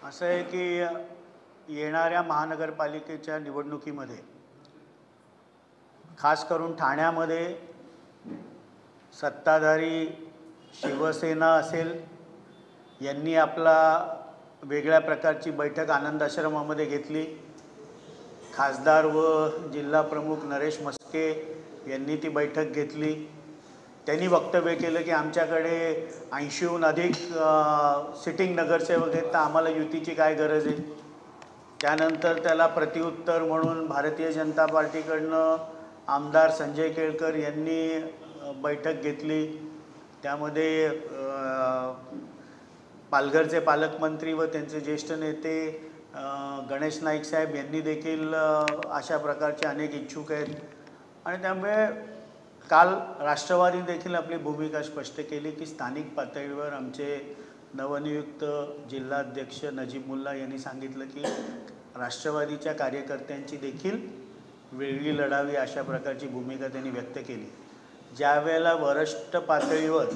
असं आहे की येणाऱ्या महानगरपालिकेच्या निवडणुकीमध्ये खास करून ठाण्यामध्ये सत्ताधारी शिवसेना असेल यांनी आपला वेगळ्या प्रकारची बैठक आनंद आश्रमामध्ये घेतली। खासदार व जिल्हा प्रमुख नरेश मस्के यांनी ती बैठक घेतली। त्यांनी वक्तव्य केलं की आमच्याकडे 80हून अधिक सिटिंग नगरसेवक आहेत, तर आम्हाला युतीची काय गरज आहे। त्यानंतर त्याला प्रत्युत्तर म्हणून भारतीय जनता पार्टीकडनं आमदार संजय केळकर यांनी बैठक घेतली। त्यामध्ये पालघरचे पालकमंत्री व त्यांचे ज्येष्ठ नेते गणेश नाईक साहेब यांनी देखील अशा प्रकारचे अनेक इच्छुक आहेत। आणि त्यामुळे काल राष्ट्रवादी देखील आपली भूमिका स्पष्ट केली की स्थानिक पातळीवर आमचे नवनियुक्त जिल्हाध्यक्ष नजीब मुल्ला यांनी सांगितलं की राष्ट्रवादीच्या कार्यकर्त्यांची देखील वेगळी लढावी, अशा प्रकारची भूमिका त्यांनी व्यक्त केली। ज्यावेळेला वरिष्ठ पातळीवर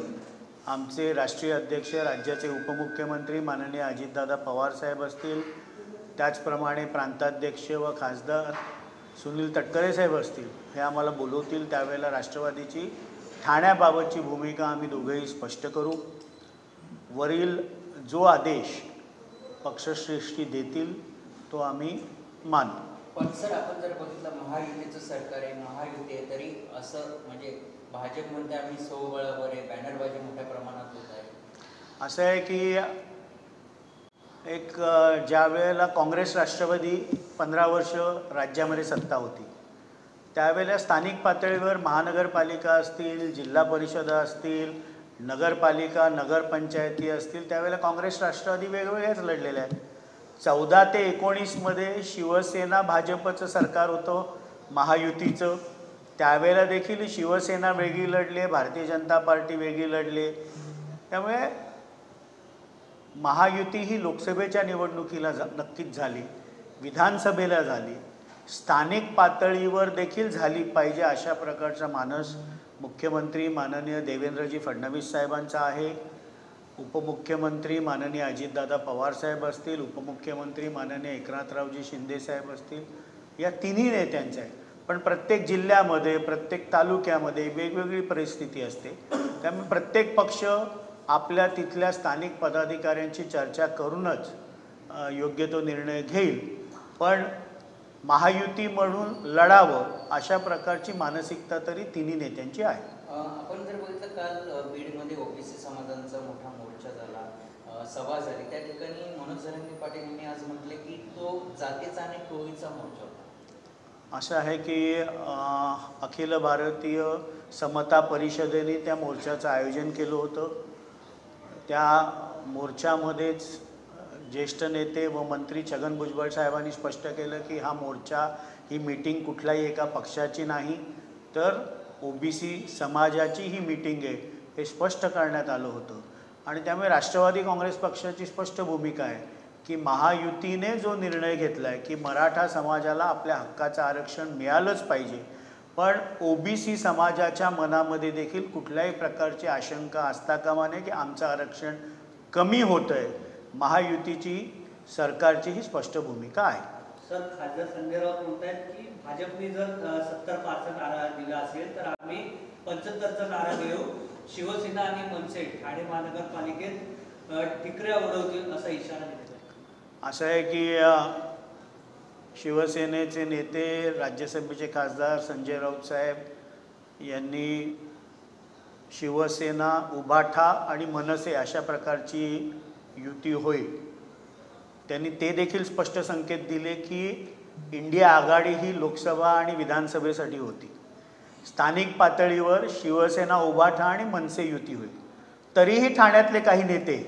आमचे राष्ट्रीय अध्यक्ष राज्याचे उपमुख्यमंत्री माननीय अजितदादा पवार साहेब असतील, त्याचप्रमाणे प्रांताध्यक्ष व खासदार सुनील तटकरे साहेब असतील, हे आम्हाला बोलवतील, त्यावेळेला राष्ट्रवादीची ठाण्याबाबतची भूमिका आम्ही दोघेही स्पष्ट करू। वरील जो आदेश पक्षश्रेष्ठी देतील तो आम्ही मानू। पण सर, आपण जर बघितलं महायुतीचं सरकार आहे, महायुती आहे, तरी असं म्हणजे भाजप म्हणते आम्ही स्वबळावर आहे, बॅनरबाजी मोठ्या प्रमाणात होत आहे। असं आहे की ज्या वेळेला काँग्रेस राष्ट्रवादी 15 वर्ष राज्यामध्ये सत्ता होती, त्यावेळेला स्थानिक पातळीवर महानगरपालिका असतील, जिल्हा परिषदा असतील, नगरपालिका नगरपंचायती असतील, त्यावेळेला काँग्रेस राष्ट्रवादी वेगवेगळ्याच लढलेल्या आहेत। 14 ते 19 मध्ये शिवसेना भाजपचं सरकार होतं महायुतीचं, त्यावेळेला देखील शिवसेना वेगळी लढली, भारतीय जनता पार्टी वेगळी लढली। त्यामुळे महायुती ही लोकसभेच्या निवडणुकीला नक्कीच झाली, विधानसभेला झाली, स्थानिक पातळीवर देखील झाली पाहिजे, अशा प्रकारचा मानस मुख्यमंत्री माननीय देवेंद्रजी फडणवीस साहेबांचा आहे। उपमुख्यमंत्री माननीय अजितदादा पवार साहेब असतील, उपमुख्यमंत्री माननीय एकनाथरावजी शिंदे साहेब असतील, या तिन्ही नेत्यांचं आहे। पण प्रत्येक जिल्ह्यामध्ये प्रत्येक तालुक्यामध्ये वेगवेगळी परिस्थिती असते, त्यामुळे प्रत्येक पक्ष आपल्या तिथल्या स्थानिक पदाधिकाऱ्यांची चर्चा करूनच योग्य तो निर्णय घेईल। पण महायुती म्हणून लढावं अशा प्रकारची मानसिकता तरी तिन्ही नेत्यांची आहे। आपण जर बघितलं काल बीडमध्ये ओबीसी समाजांचा मोठा मोर्चा झाला, सभा झाली, त्या ठिकाणी मनोज जरांगे पाटील यांनी आज म्हटले की तो जातीचा आणि टोळीचा मोर्चा होता। असं आहे की अखिल भारतीय समता परिषदेने त्या मोर्चाचं आयोजन केलं होतं। त्या मोर्चामध्येच ज्येष्ठ नेते व मंत्री छगन भुजबळ साहेबांनी स्पष्ट केलं की हा मोर्चा, ही मीटिंग कुठल्याही एका पक्षाची नाही, तर ओबीसी समाजाची ही मीटिंग आहे, हे स्पष्ट करण्यात आलं होतं। आणि त्यामुळे राष्ट्रवादी काँग्रेस पक्षाची स्पष्ट भूमिका आहे की महायुतीने जो निर्णय घेतला आहे की मराठा समाजाला आपल्या हक्काचं आरक्षण मिळालंच पाहिजे, पण ओबीसी समाजाच्या मनामध्ये देखील कुठल्याही प्रकारची आशंका असता कामा नये की आमचं आरक्षण कमी होतं आहे। महायुतीची सरकारची ही स्पष्ट भूमिका आहे। सर, खासदार संजय राऊत म्हणतात की भाजपने जर 70% नारा दिला असेल तर आम्ही 75चा नारा देऊ, शिवसेना आणि मनसे ठाणे महानगरपालिकेत टिकऱ्या उडवतील असा इशारा दिला। असं आहे की शिवसेनेचे नेते राज्यसभेचे खासदार संजय राऊत साहेब यांनी शिवसेना, उभाठा आणि मनसे अशा प्रकारची युती होईल, त्यांनी ते देखील स्पष्ट संकेत दिले की इंडिया आघाडी ही लोकसभा आणि विधानसभेसाठी होती, स्थानिक पातळीवर शिवसेना, उभाठा आणि मनसे युती होईल। तरीही ठाण्यातले काही नेते,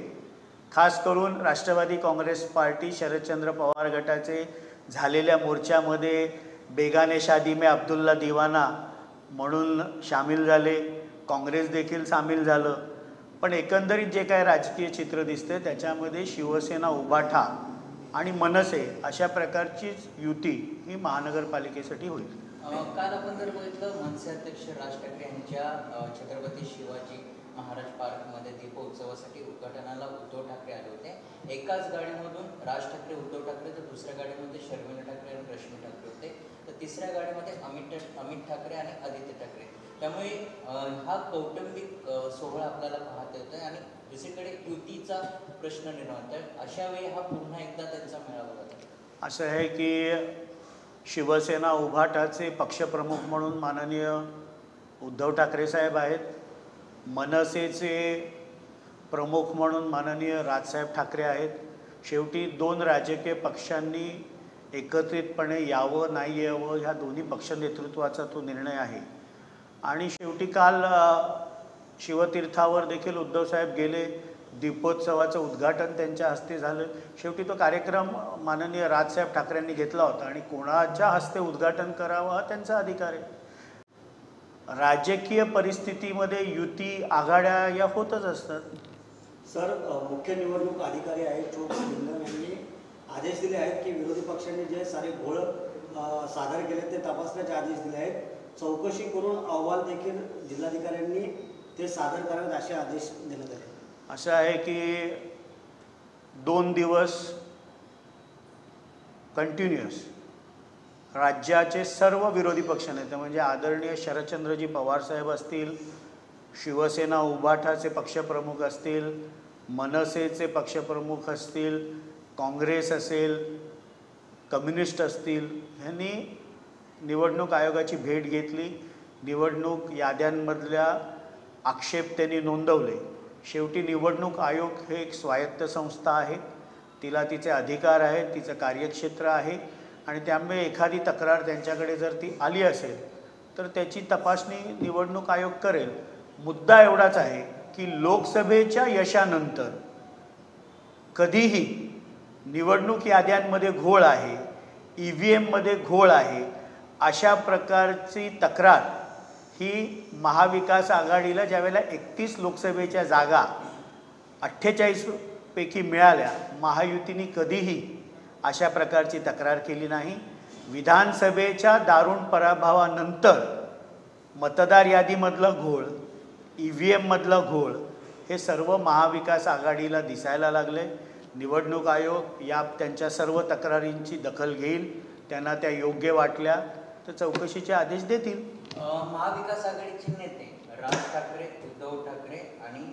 खास करून राष्ट्रवादी काँग्रेस पार्टी शरदचंद्र पवार गटाचे झालेल्या मोर्चामध्ये बेगाने शादी में अब्दुल्ला दिवाना म्हणून सामील झाले, काँग्रेस देखील सामील झालं। पण एकंदरीत जे काय राजकीय चित्र दिसते त्याच्यामध्ये शिवसेना, उभाठा आणि मनसे अशा प्रकारचीच युती ही महानगरपालिकेसाठी होईल। काल आपण जर बघितलं मनसे अध्यक्ष राज ठाकरे यांच्या छत्रपती शिवाजी महाराज पार्कमध्ये दीपोत्सवासाठी उद्घाटनाला उद्धव ठाकरे आले होते. एकाच गाडीमधून राज ठाकरे, उद्धव ठाकरे, तर दुसऱ्या गाडीमध्ये शर्मिला ठाकरे आणि रश्मी ठाकरे होते, तर तिसऱ्या गाडीमध्ये अमित ठाकरे आणि आदित्य ठाकरे. त्यामुळे हा कौटुंबिक सोहळा आपल्याला पाहता येतोय आणि दुसरीकडे युतीचा प्रश्न निर्माण होतोय. अशा वेळी हा पुन्हा एकदा त्यांचा मेळावा होता. असं आहे की शिवसेना उभाटाचे पक्षप्रमुख म्हणून माननीय उद्धव ठाकरे साहेब आहेत, मनसेचे प्रमुख म्हणून माननीय राजसाहेब ठाकरे आहेत. शेवटी दोन राजकीय पक्षांनी एकत्रितपणे यावं नाही यावं ह्या दोन्ही पक्ष नेतृत्वाचा तो निर्णय आहे. आणि शेवटी काल शिवतीर्थावर देखील उद्धवसाहेब गेले, दीपोत्सवाचं उद्घाटन त्यांच्या हस्ते झालं. शेवटी तो कार्यक्रम माननीय राजसाहेब ठाकरेंनी घेतला होता आणि कोणाच्या हस्ते उद्घाटन करावं हा त्यांचा अधिकार आहे. राजकीय परिस्थितीमध्ये युती आघाड्या या होतच असतात. सर, मुख्य निवडणूक अधिकारी आहेत चोप लिंगम यांनी आदेश दिले आहेत की विरोधी पक्षांनी जे सारे घोळ सादर केले ते तपासण्याचे आदेश दिले आहेत. चौकशी करून अहवाल देखील जिल्हाधिकाऱ्यांनी ते सादर करावेत असे आदेश देण्यात आले. असं आहे की 2 दिवस कंटिन्युअस राज्याचे सर्व विरोधी पक्षनेते म्हणजे आदरणीय शरदचंद्रजी पवारसाहेब असतील, शिवसेना उभाटाचे पक्षप्रमुख असतील, मनसेचे पक्षप्रमुख असतील, काँग्रेस असेल, कम्युनिस्ट असतील, ह्यांनी निवडणूक आयोगाची भेट घेतली. निवडणूक याद्यांमधल्या आक्षेप त्यांनी नोंदवले. शेवटी निवडणूक आयोग हे एक स्वायत्त संस्था आहे, तिला तिचे अधिकार आहेत, तिचं कार्यक्षेत्र आहे आणि त्यामुळे एखादी तक्रार त्यांच्याकडे जर ती आली असेल तर त्याची तपासणी निवडणूक आयोग करेल. मुद्दा एवढाच आहे की लोकसभेच्या यशानंतर कधीही निवडणूक याद्यांमध्ये घोळ आहे, EVMमध्ये घोळ आहे, अशा प्रकारची तक्रार ही महाविकास आघाडीला ज्यावेळेला 31 लोकसभेच्या जागा 48 पैकी मिळाल्या, महायुतीने कधीही अशा प्रकारची तक्रार केली नाही. विधानसभेच्या दारुण पराभवानंतर मतदार यादीमधलं घोळ, EVMमधलं घोळ हे सर्व महाविकास आघाडीला दिसायला लागले. निवडणूक आयोग या त्यांच्या सर्व तक्रारींची दखल घेईल, त्यांना त्या योग्य वाटल्या तर चौकशीचे आदेश देतील. महाविकास आघाडीचे नेते राज ठाकरे, उद्धव ठाकरे आणि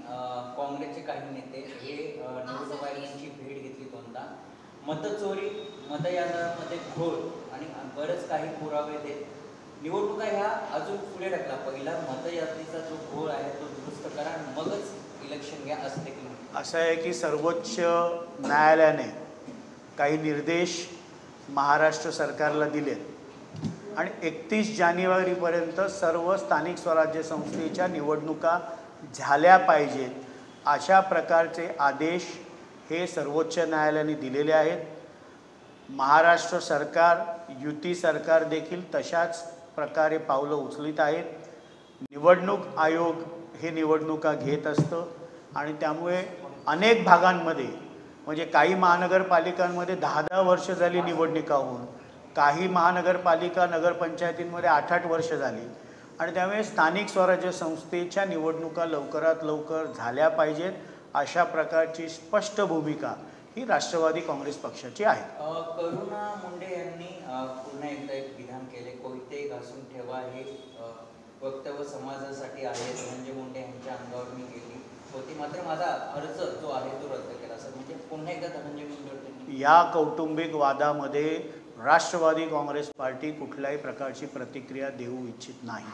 काँग्रेसचे काही नेते हे निवडणूक आयोगाची भेट घेतली दोनदा. मतचोरी, मतयानामध्ये घोळ आणि बरेच काही पुरावे देत निवडणुका ह्या अजून पुढे ढकला. पहिला मतयात्रेचा जो घोळ आहे तो दुरुस्त करा आणि मगच इलेक्शन घ्या असं देखील म्हणतात. असं आहे की सर्वोच्च न्यायालयाने काही निर्देश महाराष्ट्र सरकारला दिलेत आणि 31 जानेवारीपर्यंत सर्व स्थानिक स्वराज्य संस्थेच्या निवडणुका झाल्या पाहिजेत अशा प्रकारचे आदेश हे सर्वोच्च न्यायालयाने दिलेले आहेत. महाराष्ट्र सरकार, युती सरकार देखील तशाच प्रकारे पावलं उचलित आहेत. निवडणूक आयोग हे निवडणुका घेत असतं आणि त्यामुळे अनेक भागांमध्ये म्हणजे काही महानगरपालिकांमध्ये 10-10 वर्ष झाली निवडणुका होऊन, काही महानगरपालिका नगरपंचायतींमध्ये 8-8 वर्ष झाली आणि त्यामुळे स्थानिक स्वराज्य संस्थेच्या निवडणुका लवकरात लवकर झाल्या पाहिजेत अशा प्रकारची स्पष्ट भूमिका ही राष्ट्रवादी काँग्रेस पक्षाची आहे. करुणा मुंडे यांनी पुन्हा एकदा एक विधान केले, कोयते घासून ठेवा हे वक्तव्य समाजासाठी आहे. धनंजय मुंडे यांच्या अंगावर मी गेली होती, मात्र माझा अर्ज जो आहे तो रद्द केला. असं म्हणजे पुन्हा एकदा धनंजय मुंडे या कौटुंबिक वादामध्ये राष्ट्रवादी काँग्रेस पार्टी कुठल्याही प्रकारची प्रतिक्रिया देऊ इच्छित नाही.